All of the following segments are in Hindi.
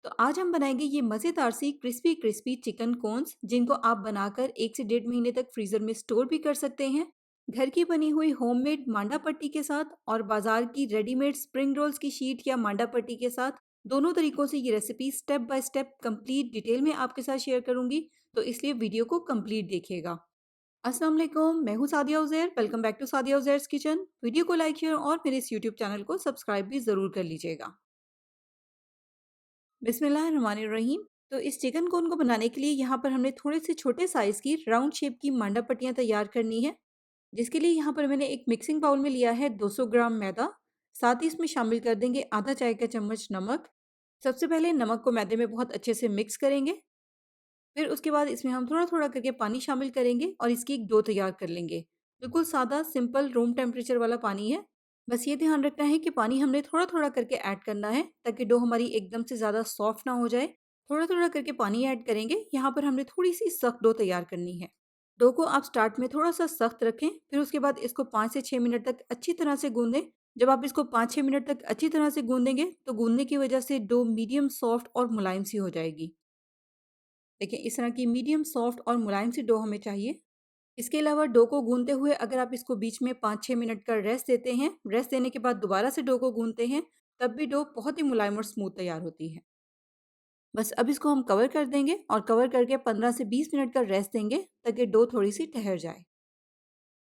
तो आज हम बनाएंगे ये मज़ेदार सी क्रिस्पी क्रिस्पी चिकन कॉर्न्स जिनको आप बनाकर 1 से 1.5 महीने तक फ्रीज़र में स्टोर भी कर सकते हैं। घर की बनी हुई होममेड मांडा पट्टी के साथ और बाजार की रेडीमेड स्प्रिंग रोल्स की शीट या मांडा पट्टी के साथ, दोनों तरीकों से ये recipe step by step complete detail में आपके साथ शेयर करूंगी। तो इसलिए वीडियो को कंप्लीट देखिएगा। अस्सलाम वालेकुम, मैं हूँ Sadia Uzair. Welcome back to Sadia Uzair's kitchen. Video को लाइक शेयर और मेरे इस यूट्यूब चैनल को सब्सक्राइब भी ज़रूर कर लीजिएगा। बिस्मिल्लाहिर्रहमानिर्रहीम। तो इस चिकन कोन को बनाने के लिए यहाँ पर हमने थोड़े से छोटे साइज़ की राउंड शेप की मांडा पट्टियाँ तैयार करनी है। जिसके लिए यहाँ पर मैंने एक मिक्सिंग बाउल में लिया है 200 ग्राम मैदा। साथ ही इसमें शामिल कर देंगे आधा चाय का चम्मच नमक। सबसे पहले नमक को मैदे में बहुत अच्छे से मिक्स करेंगे। फिर उसके बाद इसमें हम थोड़ा-थोड़ा करके पानी शामिल करेंगे और इसकी एक डो तैयार कर लेंगे। बिल्कुल सादा सिंपल रूम टेम्परेचर वाला पानी है। बस ये ध्यान रखना है कि पानी हमने थोड़ा-थोड़ा करके ऐड करना है ताकि डो हमारी एकदम से ज़्यादा सॉफ्ट ना हो जाए। थोड़ा-थोड़ा करके पानी ऐड करेंगे। यहाँ पर हमने थोड़ी-सी सख्त डो तैयार करनी है। डो को आप स्टार्ट में थोड़ा-सा सख्त रखें, फिर उसके बाद इसको 5 से 6 मिनट तक अच्छी तरह से गूँदें। जब आप इसको 5-6 मिनट तक अच्छी तरह से गूँदेंगे, तो गूँदने की वजह से डो मीडियम सॉफ्ट और मुलायम सी हो जाएगी। देखिए, इस तरह की मीडियम सॉफ्ट और मुलायम सी डो हमें चाहिए। इसके अलावा डो को गूंदते हुए अगर आप इसको बीच में 5-6 मिनट का रेस्ट देते हैं, रेस्ट देने के बाद दोबारा से डो को गूंदते हैं, तब भी डो बहुत ही मुलायम और स्मूथ तैयार होती है। बस अब इसको हम कवर कर देंगे और कवर करके 15 से 20 मिनट का रेस्ट देंगे ताकि डो थोड़ी-सी ठहर जाए।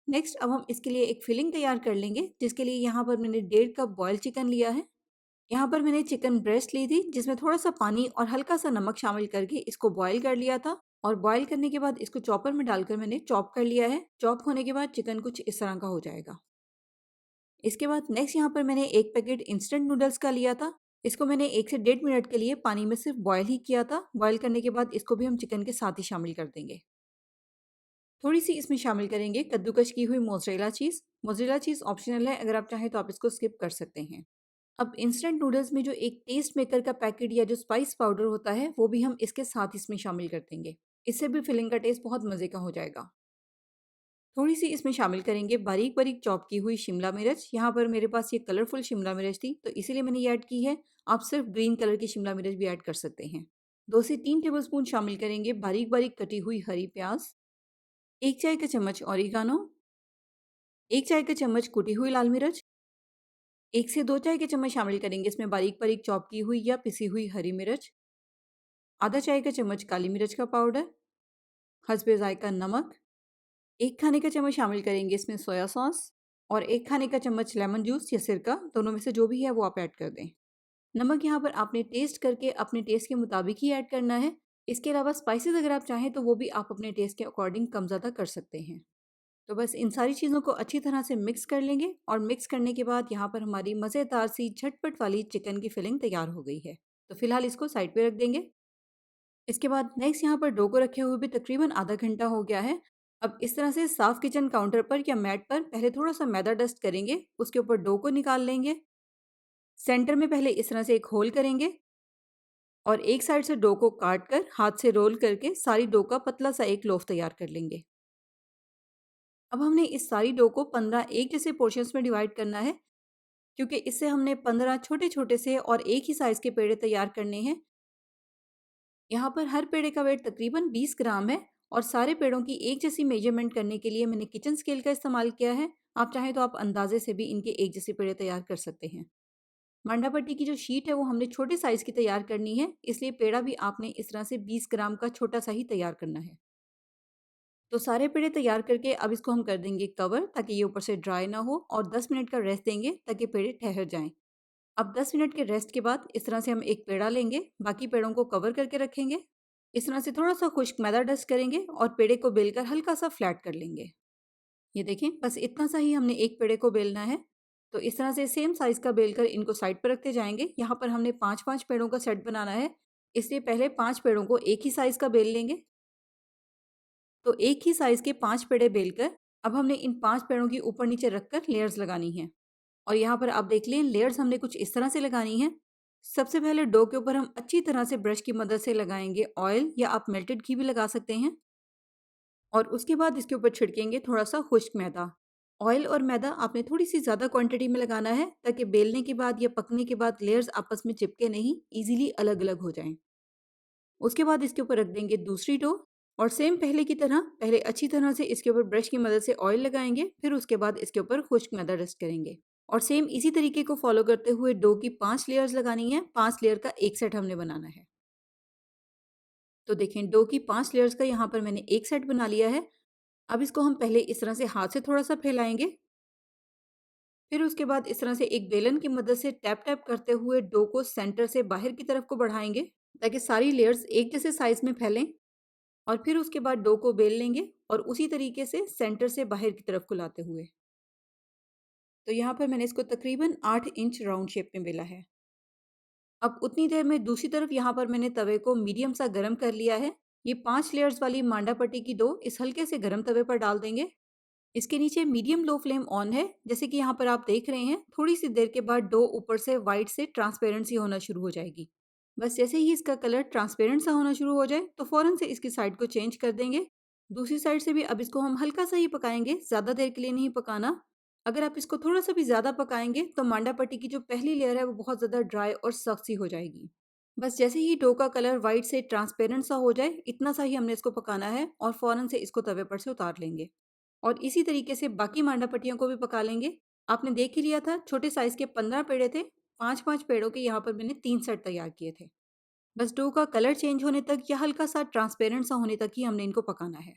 नेक्स्ट अब हम इसके लिए एक फिलिंग तैयार कर लेंगे, जिसके लिए यहाँ पर मैंने 1.5 कप बॉइल्ड चिकन लिया है। यहाँ पर मैंने चिकन ब्रेस्ट ली थी, जिसमें थोड़ा-सा पानी और हल्का-सा नमक शामिल करके इसको बॉयल कर लिया था और बॉयल करने के बाद इसको चॉपर में डालकर मैंने चॉप कर लिया है। चॉप होने के बाद चिकन कुछ इस तरह का हो जाएगा। इसके बाद नेक्स्ट यहाँ पर मैंने 1 पैकेट इंस्टेंट नूडल्स का लिया था। इसको मैंने 1 से 1.5 मिनट के लिए पानी में सिर्फ बॉयल ही किया था। बॉयल करने के बाद इसको भी हम चिकन के साथ ही शामिल कर देंगे। थोड़ी-सी इसमें शामिल करेंगे कद्दूकस की हुई mozzarella cheese. Mozzarella cheese optional है, अगर आप चाहें तो आप इसको स्किप कर सकते हैं। अब इंस्टेंट नूडल्स में जो एक टेस्ट मेकर का पैकेट या जो स्पाइस पाउडर होता है, वो भी हम इसके साथ इसमें शामिल कर देंगे। इससे भी फिलिंग का टेस्ट बहुत मज़े का हो जाएगा। थोड़ी-सी इसमें शामिल करेंगे बारीक-बारीक चॉप की हुई शिमला मिर्च। यहाँ पर मेरे पास ये कलरफुल शिमला मिर्च थी, तो इसीलिए मैंने ये ऐड की है। आप सिर्फ ग्रीन कलर की शिमला मिर्च भी ऐड कर सकते हैं। 2 से 3 टेबलस्पून शामिल करेंगे बारीक-बारीक कटी हुई हरी प्याज़, 1 चाय का चम्मच ऑरिगानो, 1 चाय का चम्मच कुटी हुई लाल मिर्च, 1 से 2 चाय के चम्मच शामिल करेंगे इसमें बारीक-बारीक चॉप की हुई या पिसी हुई हरी मिर्च, आधा चाय का चम्मच काली मिर्च का पाउडर, हस्बे ज़ायक़ा नमक, 1 खाने का चम्मच शामिल करेंगे इसमें सोया सॉस और 1 खाने का चम्मच लेमन जूस या सिरका, दोनों में से जो भी है वो आप ऐड कर दें। नमक यहाँ पर आपने टेस्ट करके अपने टेस्ट के मुताबिक ही ऐड करना है। इसके अलावा स्पाइसेस अगर आप चाहें तो वो भी आप अपने टेस्ट के अकॉर्डिंग कम-ज़्यादा कर सकते हैं। तो बस इन सारी चीज़ों को अच्छी तरह से मिक्स कर लेंगे और मिक्स करने के बाद यहाँ पर हमारी मज़ेदार सी झटपट वाली चिकन की फिलिंग तैयार हो गई है। तो फिलहाल इसको साइड पे रख देंगे। इसके बाद नेक्स्ट यहाँ पर डो को रखे हुए भी तकरीबन आधा घंटा हो गया है। अब इस तरह से साफ किचन काउंटर पर या मैट पर पहले थोड़ा-सा मैदा डस्ट करेंगे, उसके ऊपर डो को निकाल लेंगे। सेंटर में पहले इस तरह से एक होल करेंगे और एक साइड से डो को काट कर हाथ से रोल करके सारी डो का पतला-सा एक लोफ तैयार कर लेंगे। अब हमने इस सारी डो को 15 एक जैसे पोर्शंस में डिवाइड करना है, क्योंकि इससे हमने 15 छोटे-छोटे से और एक ही साइज़ के पेड़े तैयार करने हैं। यहाँ पर हर पेड़े का वेट तकरीबन 20 ग्राम है और सारे पेड़ों की एक जैसी मेजरमेंट करने के लिए मैंने किचन स्केल का इस्तेमाल किया है। आप चाहें तो आप अंदाज़े से भी इनके एक जैसे पेड़े तैयार कर सकते हैं। मांडा पट्टी की जो शीट है वो हमने छोटे साइज़ की तैयार करनी है, इसलिए पेड़ा भी आपने इस तरह से 20 ग्राम का छोटा-सा ही तैयार करना है। तो सारे पेड़े तैयार करके अब इसको हम कर देंगे कवर ताकि ये ऊपर से ड्राई ना हो और 10 मिनट का रेस्ट देंगे ताकि पेड़े ठहर जाएँ। अब 10 मिनट के रेस्ट के बाद इस तरह से हम एक पेड़ा लेंगे, बाकी पेड़ों को कवर करके रखेंगे। इस तरह से थोड़ा-सा खुश्क मैदा डस्ट करेंगे और पेड़े को बेलकर हल्का-सा फ्लैट कर लेंगे। ये देखें, बस इतना सा ही हमने एक पेड़े को बेलना है। तो इस तरह से सेम साइज़ का बेलकर इनको साइड पर रखते जाएँगे। यहाँ पर हमने 5-5 पेड़ों का सेट बनाना है, इसलिए पहले 5 पेड़ों को एक ही साइज़ का बेल लेंगे। तो एक ही साइज़ के 5 पेड़े बेलकर अब हमने इन 5 पेड़ों की ऊपर-नीचे रखकर लेयर्स लगानी हैं। और यहाँ पर आप देख लें, लेयर्स हमने कुछ इस तरह से लगानी है। सबसे पहले डो के ऊपर हम अच्छी तरह से ब्रश की मदद से लगाएँगे ऑयल या आप मेल्टेड घी भी लगा सकते हैं और उसके बाद इसके ऊपर छिड़केंगे थोड़ा-सा खुश्क मैदा ऑयल और मैदा आपने थोड़ी-सी ज़्यादा क्वांटिटी में लगाना है ताकि बेलने के बाद या पकने के बाद लेयर्स आपस में चिपके नहीं, ईज़िली अलग-अलग हो जाएँ। उसके बाद इसके ऊपर रख देंगे दूसरी डो और सेम पहले की तरह पहले अच्छी तरह से इसके ऊपर ब्रश की मदद से ऑयल लगाएँगे, फिर उसके बाद इसके ऊपर खुश्क मैदा डस्ट करेंगे। और सेम इसी तरीके को फ़ॉलो करते हुए डो की 5 लेयर्स लगानी है, 5 लेयर का एक सेट हमने बनाना है। तो देखें डो की 5 लेयर्स का यहाँ पर मैंने एक सेट बना लिया है। अब इसको हम पहले इस तरह से हाथ से थोड़ा-सा फैलाएँगे, फिर उसके बाद इस तरह से एक बेलन की मदद से टैप-टैप करते हुए डो को सेंटर से बाहर की तरफ को बढ़ाएँगे, ताकि सारी लेयर्स एक जैसे साइज़ में फैलें। और फिर उसके बाद डो को बेल लेंगे और उसी तरीके से सेंटर से बाहर की तरफ को लाते हुए। तो यहाँ पर मैंने इसको तकरीबन 8 इंच राउंड शेप में बेला है। अब उतनी देर में दूसरी तरफ यहाँ पर मैंने तवे को मीडियम सा गरम कर लिया है। ये 5 लेयर्स वाली मांडा पट्टी की डो इस हल्के से गरम तवे पर डाल देंगे। इसके नीचे मीडियम लो फ्लेम ऑन है। जैसे कि यहाँ पर आप देख रहे हैं, थोड़ी सी देर के बाद डो ऊपर से व्हाइट से ट्रांसपेरेंट सी होना शुरू हो जाएगी। बस जैसे ही इसका कलर ट्रांसपेरेंट सा होना शुरू हो जाए तो फ़ौरन से इसकी साइड को चेंज कर देंगे। दूसरी साइड से भी अब इसको हम हल्का सा ही पकाएँगे, ज़्यादा देर के लिए नहीं पकाना। अगर आप इसको थोड़ा-सा भी ज़्यादा पकाएँगे तो मांडा पट्टी की जो पहली लेयर है वो बहुत ज़्यादा ड्राई और सख्त सी हो जाएगी। बस जैसे ही डो का कलर व्हाइट से ट्रांसपेरेंट सा हो जाए, इतना सा ही हमने इसको पकाना है और फ़ौरन से इसको तवे पर से उतार लेंगे। और इसी तरीके से बाकी मांडा पट्टियों को भी पका लेंगे। आपने देख ही लिया था, छोटे साइज़ के 15 पेड़े थे, 5-5 पेड़ों के यहाँ पर मैंने 3 सेट तैयार किए थे। बस डो का कलर चेंज होने तक या हल्का-सा ट्रांसपेरेंट सा होने तक ही हमने इनको पकाना है।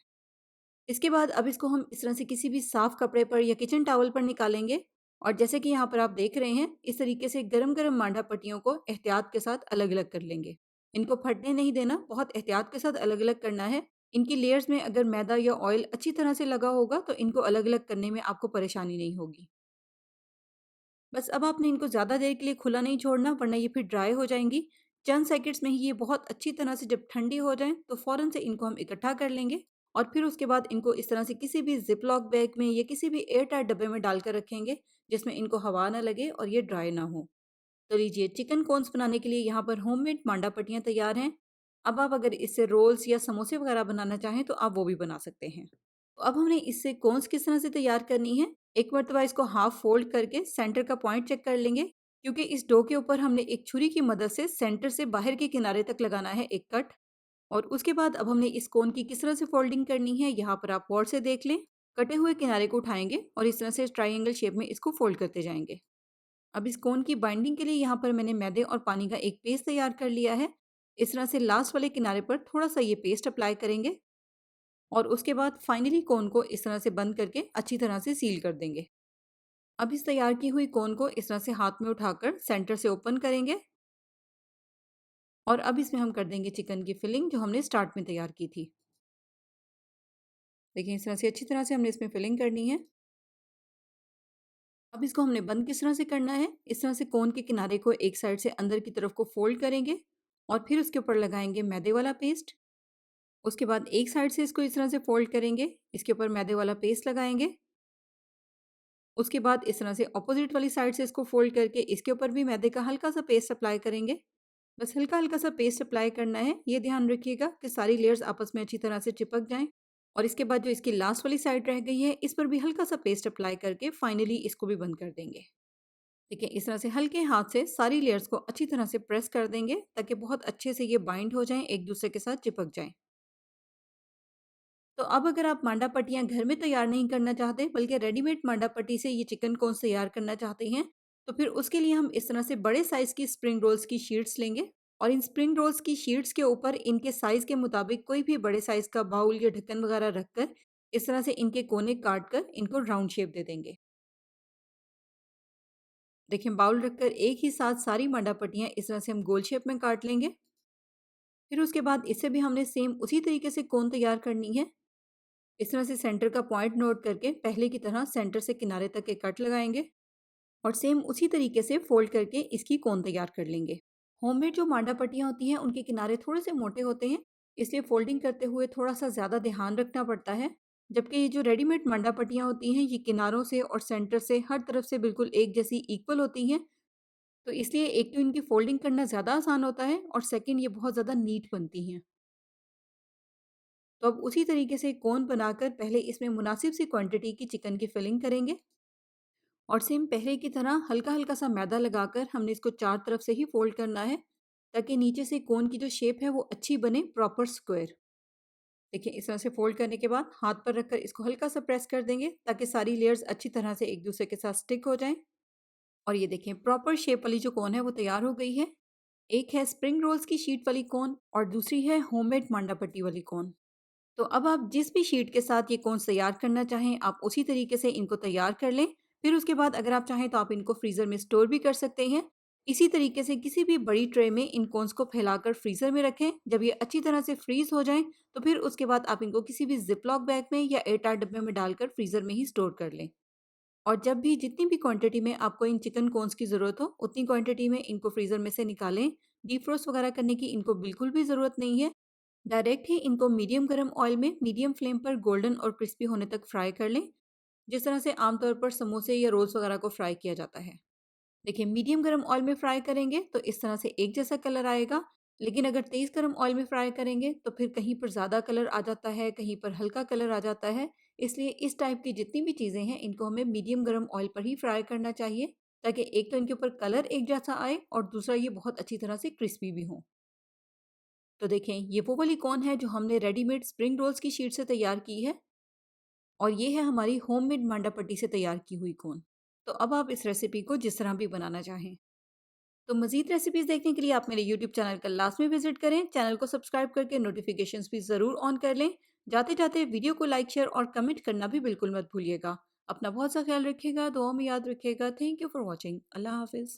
इसके बाद अब इसको हम इस तरह से किसी भी साफ़ कपड़े पर या किचन टॉवल पर निकालेंगे और जैसे कि यहाँ पर आप देख रहे हैं, इस तरीके से गरम-गरम मांडा पट्टियों को एहतियात के साथ अलग-अलग कर लेंगे। इनको फटने नहीं देना, बहुत एहतियात के साथ अलग-अलग करना है। इनकी लेयर्स में अगर मैदा या ऑयल अच्छी तरह से लगा होगा, तो इनको अलग-अलग करने में आपको परेशानी नहीं होगी। बस अब आपने इनको ज़्यादा देर के लिए खुला नहीं छोड़ना, वरना ये फिर ड्राई हो जाएँगी। चंद सेकंड्स में ही ये बहुत अच्छी तरह से जब ठंडी हो जाएँ, तो फ़ौरन से इनको हम इकट्ठा कर लेंगे और फिर उसके बाद इनको इस तरह से किसी भी ज़िप-लॉक बैग में या किसी भी एयर टाइट डब्बे में डालकर रखेंगे, जिसमें इनको हवा ना लगे और ये ड्राई ना हो। तो लीजिए चिकन कॉर्न्स बनाने के लिए यहाँ पर होममेड मांडा पट्टियाँ तैयार हैं। अब आप अगर इससे रोल्स या समोसे वगैरह बनाना चाहें, तो आप वो भी बना सकते हैं। तो अब हमने इससे कॉर्न्स किस तरह से तैयार करनी है, एक मर्तबा इसको हाफ फोल्ड करके सेंटर का पॉइंट चेक कर लेंगे, क्योंकि इस डो के ऊपर हमने एक छुरी की मदद से सेंटर से बाहर के किनारे तक लगाना है एक कट। और उसके बाद अब हमने इस कोन की किस तरह से फोल्डिंग करनी है, यहाँ पर आप गौर से देख लें। कटे हुए किनारे को उठाएंगे और इस तरह से ट्राइंगल शेप में इसको फोल्ड करते जाएंगे। अब इस कोन की बाइंडिंग के लिए यहाँ पर मैंने मैदे और पानी का एक पेस्ट तैयार कर लिया है। इस तरह से लास्ट वाले किनारे पर थोड़ा सा ये पेस्ट अप्लाई करेंगे और उसके बाद फाइनली कोन को इस तरह से बंद करके अच्छी तरह से सील कर देंगे। अब इस तैयार की हुई कोन को इस तरह से हाथ में उठाकर सेंटर से ओपन करेंगे और अब इसमें हम कर देंगे चिकन की फिलिंग जो हमने स्टार्ट में तैयार की थी। देखिए इस तरह से अच्छी तरह से हमने इसमें फिलिंग करनी है। अब इसको हमने बंद किस तरह से करना है, इस तरह से कोन के किनारे को एक साइड से अंदर की तरफ को फोल्ड करेंगे और फिर उसके ऊपर लगाएंगे मैदे वाला पेस्ट। उसके बाद एक साइड से इसको इस तरह से फोल्ड करेंगे, इसके ऊपर मैदे वाला पेस्ट लगाएंगे। उसके बाद इस तरह से ऑपोजिट वाली साइड से इसको फोल्ड करके इसके ऊपर भी मैदे का हल्का सा पेस्ट अप्लाई करेंगे। बस हल्का-हल्का सा पेस्ट अप्लाई करना है, ये ध्यान रखिएगा कि सारी लेयर्स आपस में अच्छी तरह से चिपक जाएँ। और इसके बाद जो इसकी लास्ट वाली साइड रह गई है, इस पर भी हल्का सा पेस्ट अप्लाई करके फाइनली इसको भी बंद कर देंगे। देखिए इस तरह से हल्के हाथ से सारी लेयर्स को अच्छी तरह से प्रेस कर देंगे ताकि बहुत अच्छे से ये बाइंड हो जाएँ, एक दूसरे के साथ चिपक जाएँ। तो अब अगर आप मांडा पट्टियाँ घर में तैयार नहीं करना चाहते, बल्कि रेडीमेड मांडा पट्टी से ये चिकन कॉर्न्स तैयार करना चाहते हैं, तो फिर उसके लिए हम इस तरह से बड़े साइज़ की स्प्रिंग रोल्स की शीट्स लेंगे और इन स्प्रिंग रोल्स की शीट्स के ऊपर इनके साइज़ के मुताबिक कोई भी बड़े साइज़ का बाउल या ढक्कन वगैरह रखकर इस तरह से इनके कोने काट कर इनको राउंड शेप दे देंगे। देखिए बाउल रखकर एक ही साथ सारी मांडा पट्टियाँ इस तरह से हम गोल शेप में काट लेंगे। फिर उसके बाद इससे भी हमने सेम उसी तरीके से कोन तैयार करनी है। इस तरह से सेंटर का पॉइंट नोट करके पहले की तरह सेंटर से किनारे तक एक कट लगाएंगे और सेम उसी तरीके से फोल्ड करके इसकी कोन तैयार कर लेंगे। होममेड जो मांडा पट्टियाँ होती हैं उनके किनारे थोड़े से मोटे होते हैं, इसलिए फोल्डिंग करते हुए थोड़ा सा ज़्यादा ध्यान रखना पड़ता है। जबकि ये जो रेडीमेड मांडा पट्टियाँ होती हैं, ये किनारों से और सेंटर से हर तरफ से बिल्कुल एक जैसी इक्वल होती हैं। तो इसलिए एक तो इनकी फोल्डिंग करना ज़्यादा आसान होता है और सेकंड ये बहुत ज़्यादा नीट बनती हैं। तो अब उसी तरीके से कोन बनाकर पहले इसमें मुनासिब सी क्वांटिटी की चिकन की फिलिंग करेंगे और सेम पहले की तरह हल्का-हल्का सा मैदा लगाकर हमने इसको 4 तरफ से ही फ़ोल्ड करना है, ताकि नीचे से कोन की जो शेप है वो अच्छी बने, प्रॉपर स्क्वायर। देखिए इस तरह से फ़ोल्ड करने के बाद हाथ पर रखकर इसको हल्का-सा प्रेस कर देंगे, ताकि सारी लेयर्स अच्छी तरह से एक-दूसरे के साथ स्टिक हो जाएँ। और ये देखें प्रॉपर शेप वाली जो कोन है वो तैयार हो गई है। एक है स्प्रिंग रोल्स की शीट वाली कोन और दूसरी है होममेड मांडा पट्टी वाली कोन। तो अब आप जिस भी शीट के साथ ये कोन्स तैयार करना चाहें, आप उसी तरीके से इनको तैयार कर लें। फिर उसके बाद अगर आप चाहें तो आप इनको फ्रीज़र में स्टोर भी कर सकते हैं। इसी तरीके से किसी भी बड़ी ट्रे में इन कोन्स को फैलाकर फ्रीज़र में रखें। जब ये अच्छी तरह से फ्रीज़ हो जाएँ, तो फिर उसके बाद आप इनको किसी भी ज़िप-लॉक बैग में या एयरटाइट डब्बे में डालकर फ्रीज़र में ही स्टोर कर लें। और जब भी जितनी भी क्वांटिटी में आपको इन चिकन कोन्स की ज़रूरत हो, उतनी क्वांटिटी में इनको फ्रीज़र में से निकालें। डीप फ्रोस्ट वगैरह करने की इनको बिल्कुल भी ज़रूरत नहीं है। डायरेक्ट ही इनको मीडियम गरम ऑयल में मीडियम फ्लेम पर गोल्डन और क्रिस्पी होने तक फ्राई कर लें, जिस तरह से आमतौर पर समोसे या रोल्स वगैरह को फ्राई किया जाता है। देखिए मीडियम गरम ऑयल में फ्राई करेंगे तो इस तरह से एक जैसा कलर आएगा, लेकिन अगर तेज़ गरम ऑयल में फ्राई करेंगे तो फिर कहीं पर ज़्यादा कलर आ जाता है, कहीं पर हल्का कलर आ जाता है। इसलिए इस टाइप की जितनी भी चीज़ें हैं इनको हमें मीडियम गरम ऑयल पर ही फ्राई करना चाहिए, ताकि एक तो इनके ऊपर कलर एक जैसा आए और दूसरा ये बहुत अच्छी तरह से क्रिस्पी भी हों। तो देखें ये वो वाली कॉर्न है जो हमने रेडीमेड स्प्रिंग रोल्स की शीट से तैयार की है और ये है हमारी होममेड मांडा पट्टी से तैयार की हुई कॉर्न। तो अब आप इस रेसिपी को जिस तरह भी बनाना चाहें। तो मज़ीद रेसिपीज़ देखने के लिए आप मेरे यूट्यूब चैनल का लास्ट में विजिट करें। चैनल को सब्सक्राइब करके नोटिफिकेशंस भी ज़रूर ऑन कर लें। जाते-जाते वीडियो को लाइक, शेयर और कमेंट करना भी बिल्कुल मत भूलिएगा। अपना बहुत सा ख्याल रखिएगा, दुआओं में याद रखिएगा। Thank you for watching. अल्लाह हाफ़िज़।